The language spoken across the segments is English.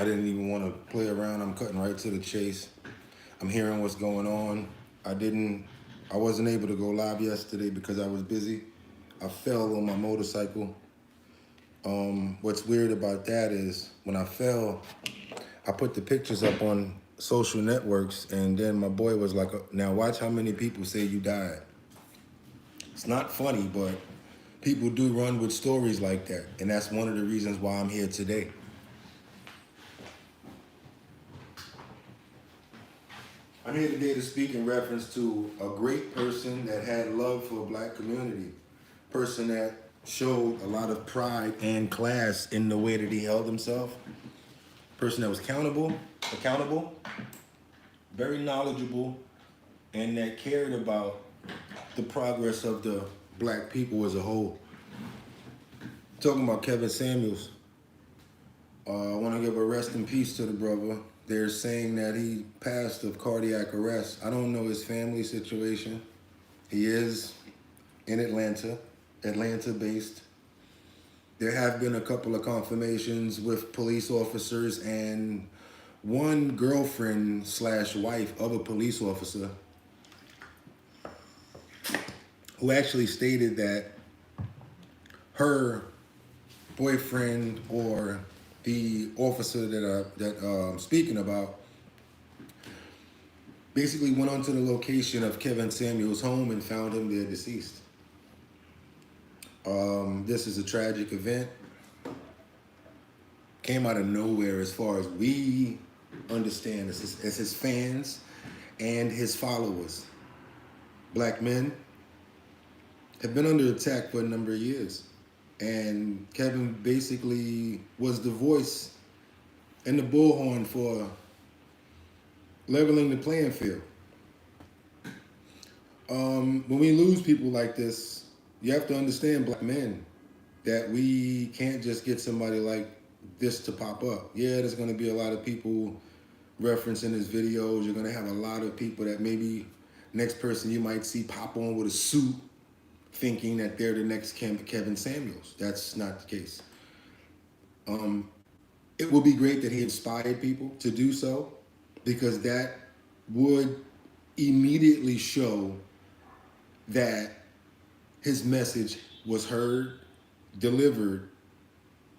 I didn't even want to play around. I'm cutting right to the chase. I'm hearing what's going on. I wasn't able to go live yesterday because I was busy. I fell on my motorcycle. What's weird about that is when I fell, I put the pictures up on social networks, and then my boy was like, now watch how many people say you died. It's not funny, but people do run with stories like that. And that's one of the reasons why I'm here today. I'm here today to speak in reference to a great person that had love for a black community. Person that showed a lot of pride and class in the way that he held himself. Person that was accountable, very knowledgeable, and that cared about the progress of the black people as a whole. Talking about Kevin Samuels. I want to give a rest in peace to the brother. They're saying that he passed of cardiac arrest. I don't know his family situation. He is in Atlanta based. There have been a couple of confirmations with police officers and one girlfriend / wife of a police officer who actually stated that her boyfriend or the officer that I'm speaking about basically went onto the location of Kevin Samuels' home and found him there deceased. This is a tragic event. Came out of nowhere as far as we understand as his fans and his followers. Black men have been under attack for a number of years. And Kevin basically was the voice and the bullhorn for leveling the playing field. When we lose people like this, you have to understand, black men, that we can't just get somebody like this to pop up. Yeah, there's going to be a lot of people referencing his videos. You're going to have a lot of people that maybe next person you might see pop on with a suit thinking that they're the next Kevin Samuels. That's not the case. It would be great that he inspired people to do so, because that would immediately show that his message was heard, delivered,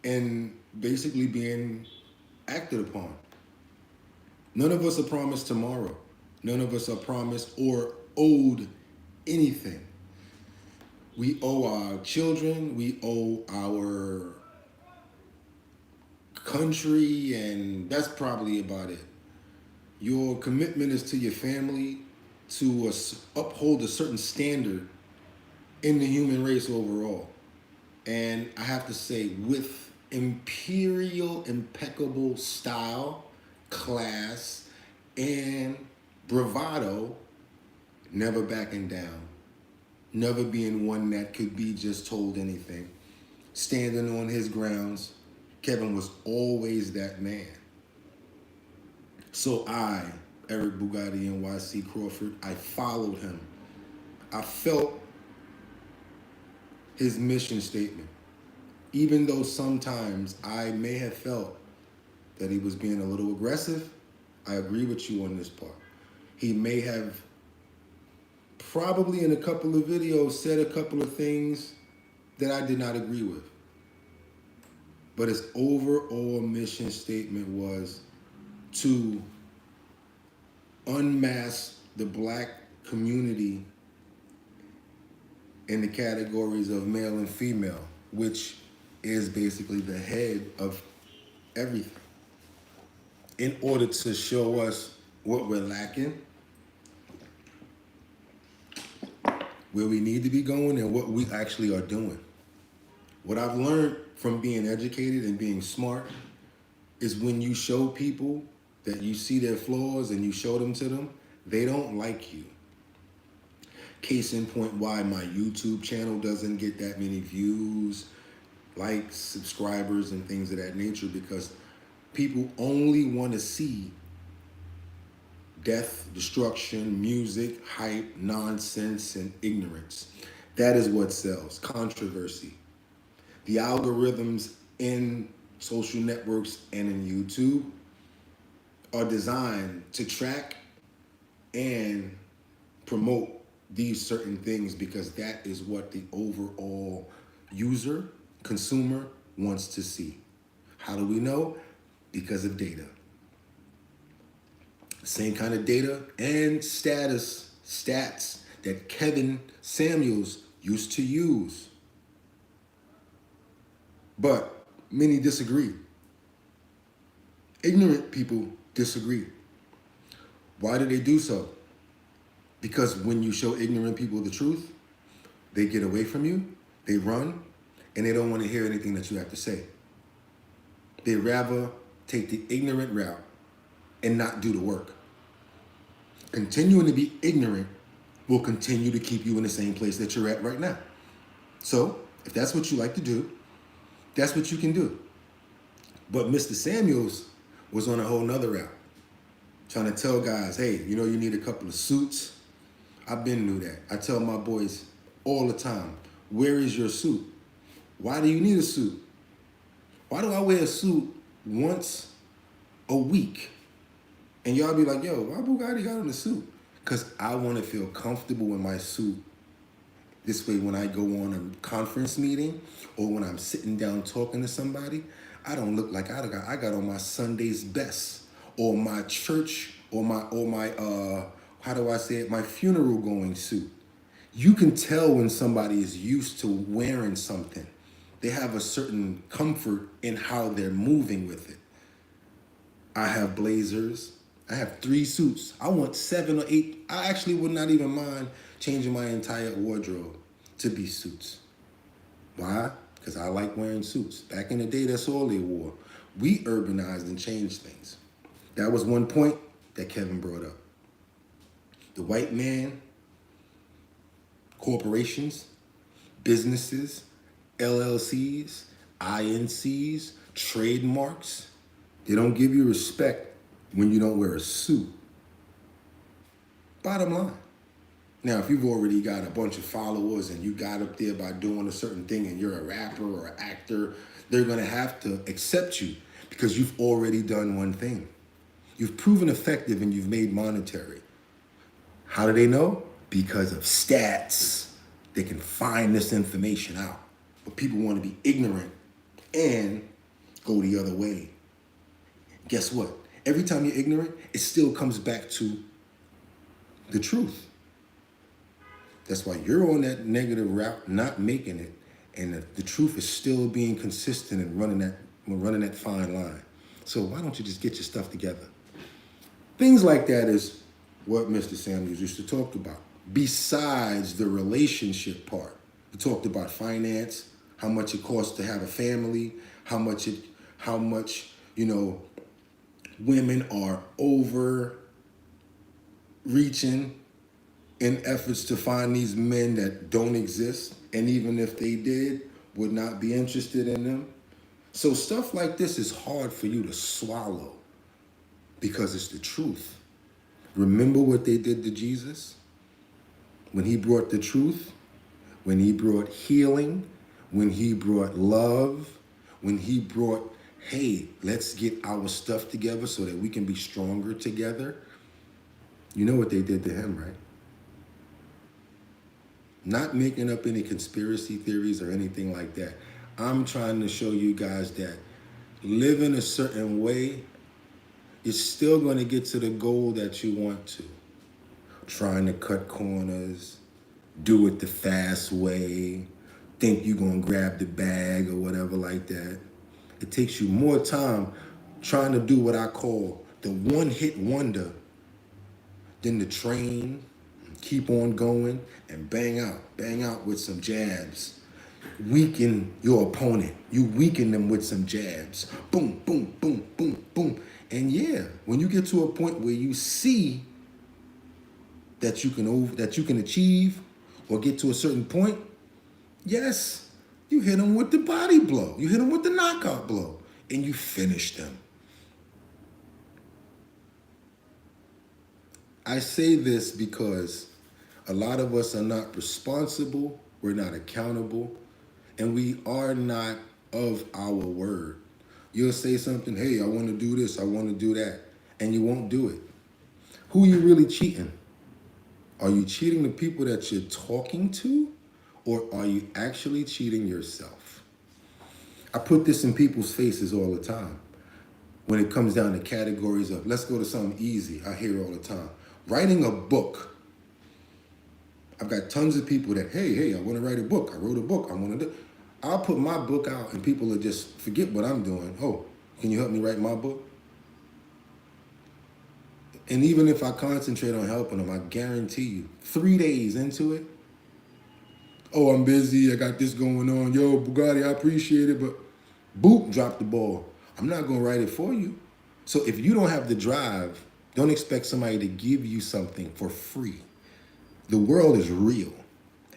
and basically being acted upon. None of us are promised tomorrow. None of us are promised or owed anything. We owe our children, we owe our country, and that's probably about it. Your commitment is to your family, to uphold a certain standard in the human race overall. And I have to say, with impeccable style, class, and bravado, never backing down. Never being one that could be just told anything. Standing on his grounds. Kevin was always that man. So I, Eric BOOGOTTINYC Crawford, I followed him. I felt his mission statement. Even though sometimes I may have felt that he was being a little aggressive, I agree with you on this part. He may have probably in a couple of videos said a couple of things that I did not agree with. But his overall mission statement was to unmask the black community in the categories of male and female, which is basically the head of everything, in order to show us what we're lacking, where we need to be going, and what we actually are doing. What I've learned from being educated and being smart is when you show people that you see their flaws and you show them to them, they don't like you. Case in point, why my YouTube channel doesn't get that many views, likes, subscribers, and things of that nature, because people only want to see death, destruction, music, hype, nonsense, and ignorance. That is what sells. Controversy. The algorithms in social networks, and in YouTube are designed to track and promote these certain things because that is what the overall user, consumer wants to see. How do we know? Because of data. Same kind of data and stats that Kevin Samuels used to use. But many disagree. Ignorant people disagree. Why do they do so? Because when you show ignorant people the truth, they get away from you, they run, and they don't want to hear anything that you have to say. They'd rather take the ignorant route and not do the work. Continuing to be ignorant will continue to keep you in the same place that you're at right now. So, if that's what you like to do, that's what you can do. But Mr. Samuels was on a whole nother route, trying to tell guys, hey, you know, you need a couple of suits. I've been knew that. I tell my boys all the time, where is your suit? Why do you need a suit? Why do I wear a suit once a week? And y'all be like, yo, why Bugatti got on a suit? Because I want to feel comfortable in my suit. This way, when I go on a conference meeting or when I'm sitting down talking to somebody, I don't look like I got on my Sunday's best or my church or my how do I say it, my funeral going suit. You can tell when somebody is used to wearing something. They have a certain comfort in how they're moving with it. I have blazers. I have 3 suits. I want 7 or 8. I actually would not even mind changing my entire wardrobe to be suits. Why? Because I like wearing suits. Back in the day, that's all they wore. We urbanized and changed things. That was one point that Kevin brought up. The white man, corporations, businesses, LLCs, INCs, trademarks, they don't give you respect when you don't wear a suit. Bottom line. Now, if you've already got a bunch of followers and you got up there by doing a certain thing and you're a rapper or an actor, they're going to have to accept you because you've already done one thing. You've proven effective and you've made monetary. How do they know? Because of stats. They can find this information out. But people want to be ignorant and go the other way. Guess what? Every time you're ignorant, it still comes back to the truth. That's why you're on that negative route, not making it, and the truth is still being consistent and running that fine line. So why don't you just get your stuff together? Things like that is what Mr. Samuels used to talk about. Besides the relationship part, he talked about finance, how much it costs to have a family, how much women are overreaching in efforts to find these men that don't exist, and even if they did, would not be interested in them. So stuff like this is hard for you to swallow because it's the truth. Remember what they did to Jesus? When he brought the truth, when he brought healing, when he brought love, when he brought, hey, let's get our stuff together so that we can be stronger together. You know what they did to him, right? Not making up any conspiracy theories or anything like that. I'm trying to show you guys that living a certain way is still going to get to the goal that you want to. Trying to cut corners, do it the fast way, think you're going to grab the bag or whatever like that. It takes you more time trying to do what I call the one-hit wonder than the train, keep on going, and bang out with some jabs. Weaken your opponent. You weaken them with some jabs. Boom, boom, boom, boom, boom. And yeah, when you get to a point where you see that you can achieve or get to a certain point, yes, you hit them with the body blow. You hit them with the knockout blow, and you finish them. I say this because a lot of us are not responsible, we're not accountable, and we are not of our word. You'll say something, hey, I want to do this, I want to do that, and you won't do it. Who are you really cheating? Are you cheating the people that you're talking to, or are you actually cheating yourself? I put this in people's faces all the time. When it comes down to categories of, let's go to something easy, I hear it all the time. Writing a book. I've got tons of people that, hey, I want to write a book. I wrote a book. I want to do. I'll put my book out and people will just forget what I'm doing. Oh, can you help me write my book? And even if I concentrate on helping them, I guarantee you, 3 days into it, oh, I'm busy. I got this going on. Yo, Bugatti, I appreciate it, but boop, drop the ball. I'm not going to write it for you. So if you don't have the drive, don't expect somebody to give you something for free. The world is real,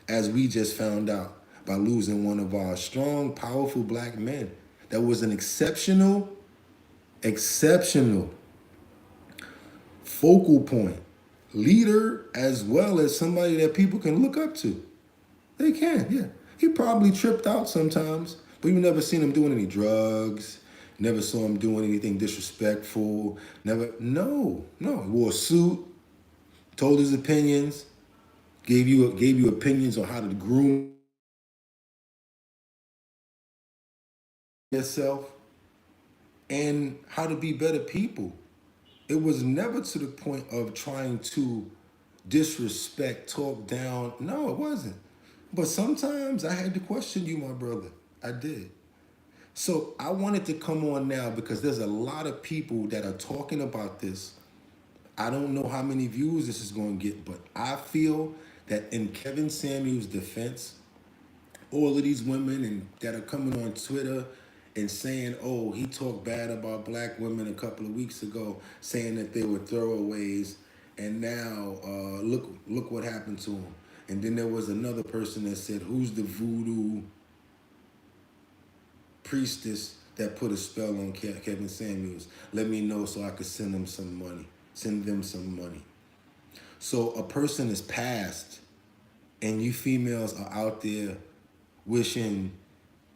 as we just found out by losing one of our strong, powerful black men that was an exceptional focal point, leader, as well as somebody that people can look up to. They can, yeah. He probably tripped out sometimes, but you never seen him doing any drugs. Never saw him doing anything disrespectful. No. He wore a suit, told his opinions, gave you opinions on how to groom yourself and how to be better people. It was never to the point of trying to disrespect, talk down. No, it wasn't. But sometimes I had to question you, my brother. I did. So I wanted to come on now because there's a lot of people that are talking about this. I don't know how many views this is going to get, but I feel that in Kevin Samuels' defense, all of these women and that are coming on Twitter and saying, oh, he talked bad about black women a couple of weeks ago, saying that they were throwaways, and now look what happened to him. And then there was another person that said, who's the voodoo priestess that put a spell on Kevin Samuels? Let me know so I could send them some money. So a person is passed, and you females are out there wishing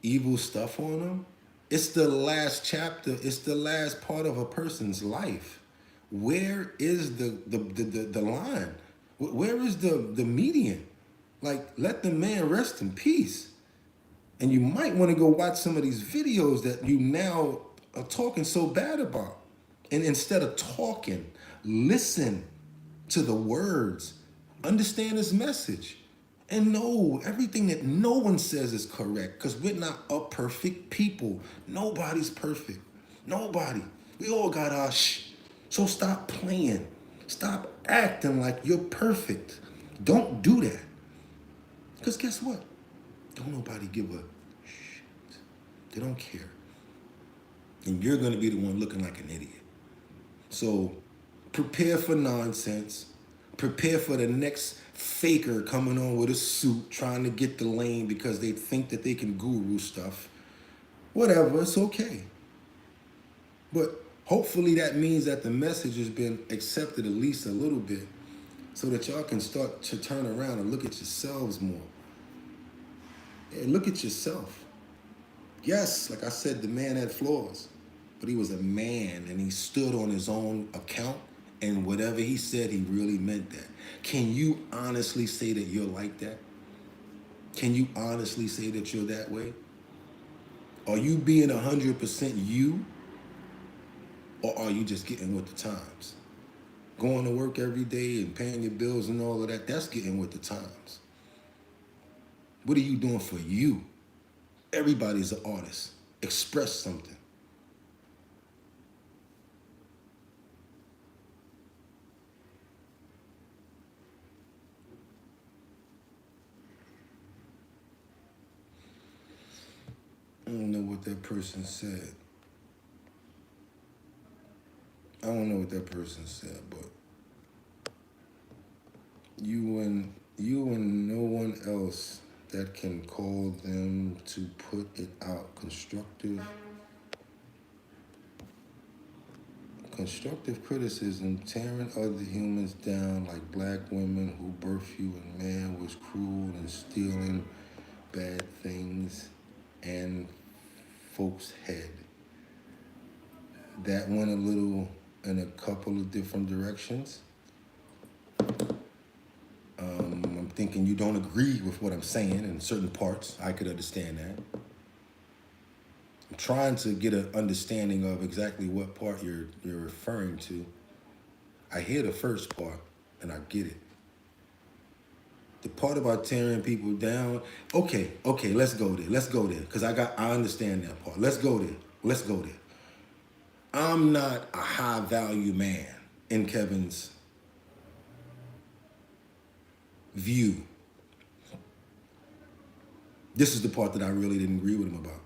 evil stuff on them. It's the last chapter. It's the last part of a person's life. Where is the line? Where is the median? Like, let the man rest in peace. And you might want to go watch some of these videos that you now are talking so bad about. And instead of talking, listen to the words, understand his message, and know everything that no one says is correct, because we're not a perfect people. Nobody's perfect. Nobody. We all got our shh. So stop playing. Stop acting like you're perfect. Don't do that. Because guess what? Don't nobody give a shit. They don't care. And you're going to be the one looking like an idiot. So prepare for nonsense. Prepare for the next faker coming on with a suit trying to get the lane because they think that they can guru stuff. Whatever, it's okay. But hopefully that means that the message has been accepted at least a little bit so that y'all can start to turn around and look at yourselves more. Yeah, look at yourself. Yes, like I said, the man had flaws, but he was a man and he stood on his own account, and whatever he said, he really meant that. Can you honestly say that you're like that? Can you honestly say that you're that way? Are you being 100% you, or are you just getting with the times? Going to work every day and paying your bills and all of that, that's getting with the times. What are you doing for you? Everybody's an artist. Express something. I don't know what that person said. I don't know what that person said, but you and no one else that can call them to put it out. Constructive criticism, tearing other humans down like black women who birthed you and man was cruel and stealing bad things and folks' head. that went a little in a couple of different directions. I'm thinking you don't agree with what I'm saying in certain parts. I could understand that. I'm trying to get an understanding of exactly what part you're referring to. I hear the first part and I get it. The part about tearing people down, okay, let's go there. Because I understand that part. Let's go there. I'm not a high value man in Kevin's view. This is the part that I really didn't agree with him about.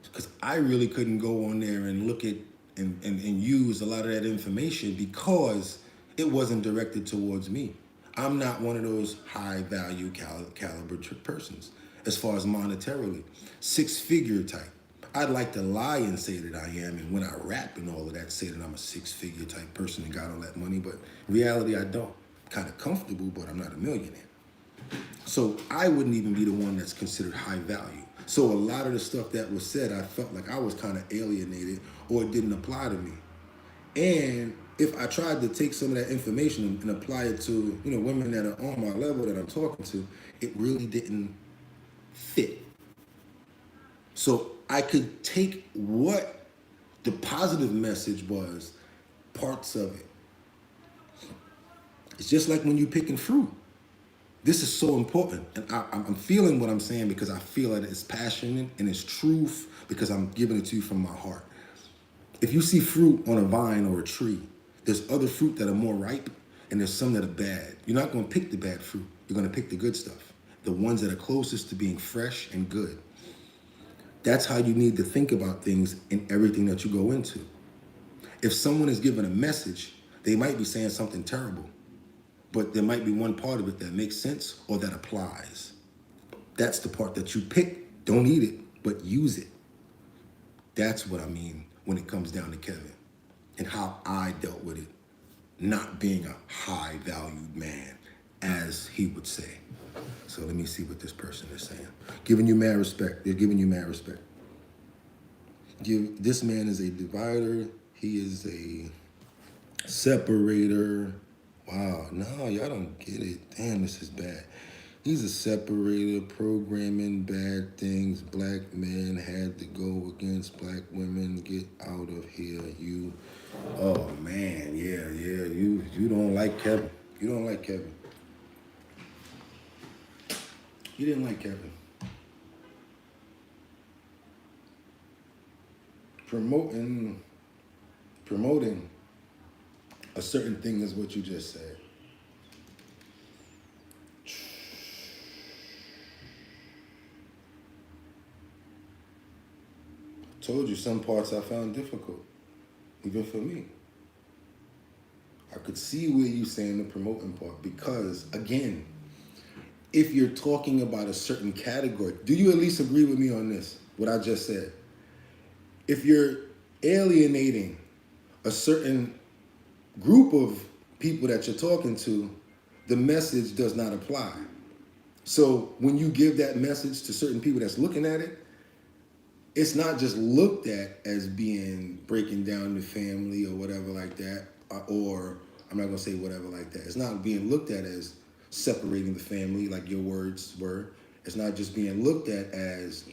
Because I really couldn't go on there and look at and use a lot of that information because it wasn't directed towards me. I'm not one of those high value caliber persons as far as monetarily. 6-figure type. I'd like to lie and say that I am, and when I rap and all of that, say that I'm a 6-figure type person and got all that money, but in reality I don't. I'm kind of comfortable, but I'm not a millionaire. So I wouldn't even be the one that's considered high value. So a lot of the stuff that was said, I felt like I was kind of alienated or it didn't apply to me. And if I tried to take some of that information and apply it to, women that are on my level that I'm talking to, it really didn't fit. So I could take what the positive message was, parts of it. It's just like when you're picking fruit. This is so important. And I'm feeling what I'm saying because I feel that it's passionate and it's truth because I'm giving it to you from my heart. If you see fruit on a vine or a tree, there's other fruit that are more ripe and there's some that are bad. You're not going to pick the bad fruit. You're going to pick the good stuff, the ones that are closest to being fresh and good. That's how you need to think about things in everything that you go into. If someone is given a message, they might be saying something terrible, but there might be one part of it that makes sense or that applies. That's the part that you pick. Don't eat it, but use it. That's what I mean when it comes down to Kevin and how I dealt with it, not being a high valued man, as he would say. So let me see what this person is saying. Giving you mad respect. They're giving you mad respect. This man is a divider. He is a separator. Wow, no, y'all don't get it. Damn, this is bad. He's a separator, programming bad things. Black men had to go against black women. Get out of here, you. Oh man, yeah. You don't like Kevin. You don't like Kevin. You didn't like Kevin. Promoting a certain thing is what you just said. Told you some parts I found difficult, even for me. I could see where you're saying the promoting part because, again, if you're talking about a certain category, do you at least agree with me on this, what I just said? If you're alienating a certain group of people that you're talking to, the message does not apply. So when you give that message to certain people that's looking at it, it's not just looked at as being breaking down the family or whatever like that, or I'm not gonna say whatever like that. It's not being looked at as separating the family like your words were. It's not just being looked at as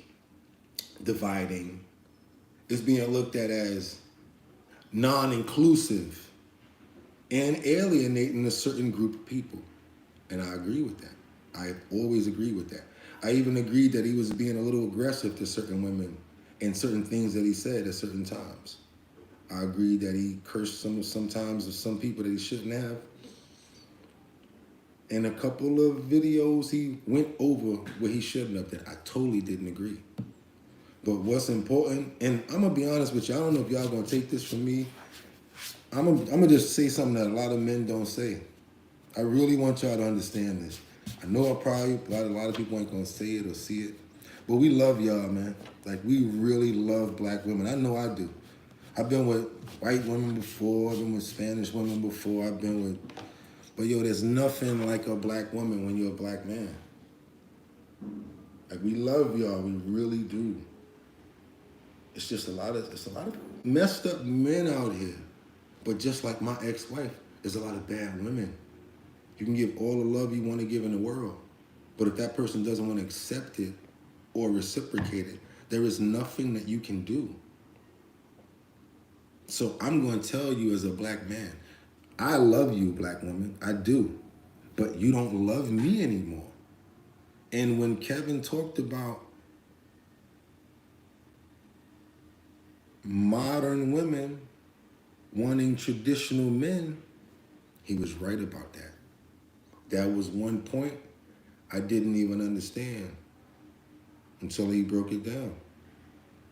dividing. It's being looked at as non-inclusive and alienating a certain group of people. And I agree with that. I always agree with that. I even agreed that he was being a little aggressive to certain women and certain things that he said at certain times. I agreed that he cursed sometimes of some people that he shouldn't have. In a couple of videos, he went over where he shouldn't have. That I totally didn't agree. But what's important, and I'm gonna be honest with you, I don't know if y'all gonna take this from me. I'm gonna just say something that a lot of men don't say. I really want y'all to understand this. I know a lot of people ain't gonna say it or see it, but we love y'all, man. Like, we really love black women. I know I do. I've been with white women before. I've been with Spanish women before. But yo, there's nothing like a black woman when you're a black man. Like, we love y'all. We really do. It's just a lot of messed up men out here. But just like my ex-wife, there's a lot of bad women. You can give all the love you want to give in the world. But if that person doesn't want to accept it or reciprocate it, there is nothing that you can do. So I'm going to tell you as a black man, I love you, black woman. I do. But you don't love me anymore. And when Kevin talked about modern women wanting traditional men, he was right about that. That was one point I didn't even understand until he broke it down.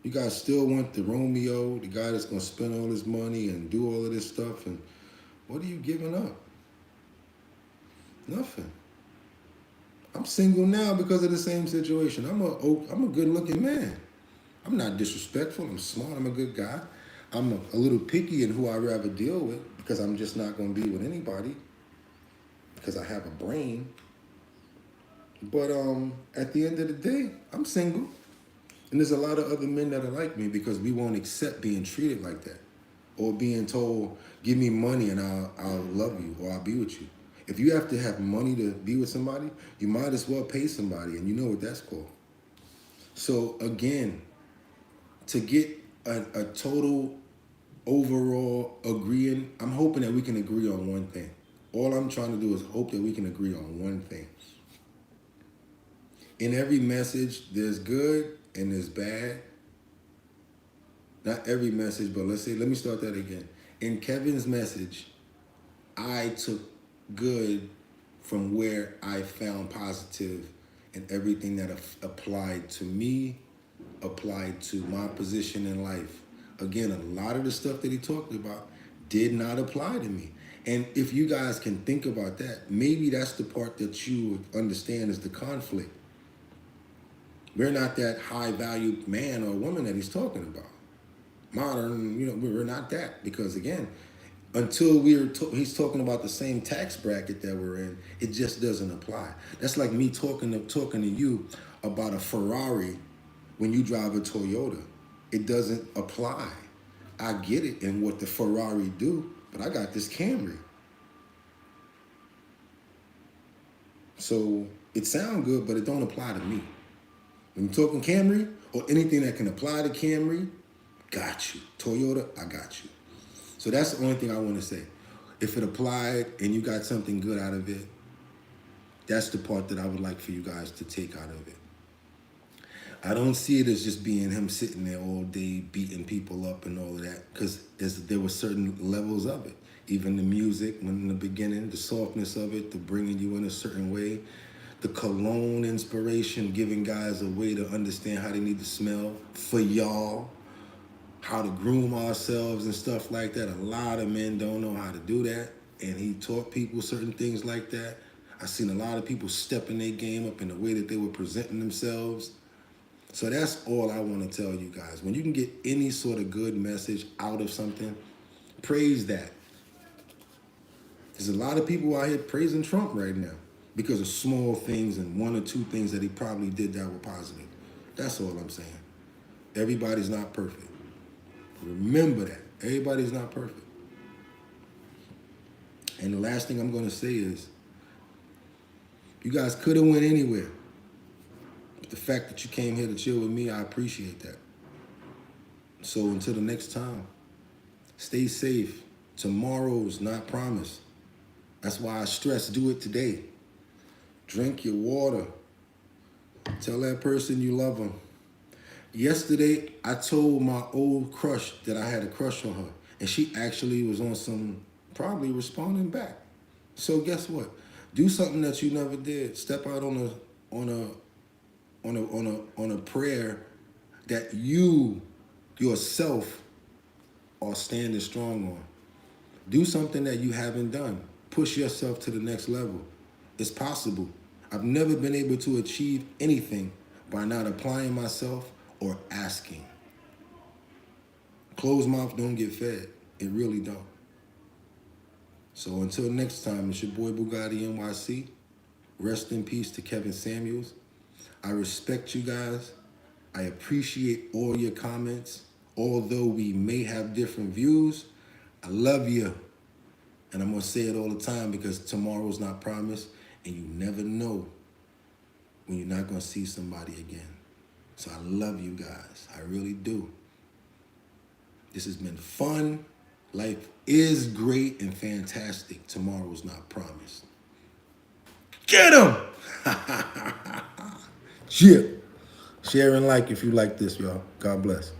You guys still want the Romeo, the guy that's going to spend all his money and do all of this stuff, and what are you giving up? Nothing. I'm single now because of the same situation. I'm a good-looking man. I'm not disrespectful. I'm smart. I'm a good guy. I'm a little picky in who I rather deal with because I'm just not going to be with anybody because I have a brain. But at the end of the day, I'm single. And there's a lot of other men that are like me because we won't accept being treated like that or being told, give me money and I'll love you or I'll be with you. If you have to have money to be with somebody, you might as well pay somebody, and you know what that's called. So again, to get a total overall agreeing, I'm hoping that we can agree on one thing. All I'm trying to do is hope that we can agree on one thing. In every message, there's good and there's bad. Not every message, but let me start that again. In Kevin's message, I took good from where I found positive, and everything that applied to me, applied to my position in life. Again, a lot of the stuff that he talked about did not apply to me. And if you guys can think about that, maybe that's the part that you would understand is the conflict. We're not that high-valued man or woman that he's talking about. Modern, we're not that. Because again, until he's talking about the same tax bracket that we're in, it just doesn't apply. That's like me talking to you about a Ferrari when you drive a Toyota. It doesn't apply. I get it and what the Ferrari do, but I got this Camry. So it sounds good, but it don't apply to me. When you're talking Camry or anything that can apply to Camry, got you. Toyota, I got you. So that's the only thing I want to say. If it applied and you got something good out of it, that's the part that I would like for you guys to take out of it. I don't see it as just being him sitting there all day beating people up and all of that, because there were certain levels of it. Even the music, when in the beginning, the softness of it, the bringing you in a certain way, the cologne inspiration, giving guys a way to understand how they need to smell for y'all, how to groom ourselves and stuff like that. A lot of men don't know how to do that, and he taught people certain things like that. I've seen a lot of people stepping their game up in the way that they were presenting themselves. So that's all I want to tell you guys. When you can get any sort of good message out of something, praise that. There's a lot of people out here praising Trump right now because of small things and one or two things that he probably did that were positive. That's all I'm saying. Everybody's not perfect. Remember that. Everybody's not perfect. And the last thing I'm going to say is, you guys could have went anywhere. But the fact that you came here to chill with me, I appreciate that. So until the next time, stay safe. Tomorrow is not promised. That's why I stress do it today. Drink your water. Tell that person you love them. Yesterday, I told my old crush that I had a crush on her, and she actually was on some, probably responding back. So guess what? Do something that you never did. Step out on a prayer that you yourself are standing strong on. Do something that you haven't done. Push yourself to the next level. It's possible. I've never been able to achieve anything by not applying myself or asking. Closed mouth don't get fed. It really don't. So until next time, it's your boy BOOGOTTINYC. Rest in peace to Kevin Samuels. I respect you guys. I appreciate all your comments, although we may have different views, I love you. And I'm going to say it all the time because tomorrow's not promised and you never know when you're not going to see somebody again. So I love you guys. I really do. This has been fun. Life is great and fantastic. Tomorrow's not promised. Get him! Yeah. Share and like if you like this, y'all. God bless.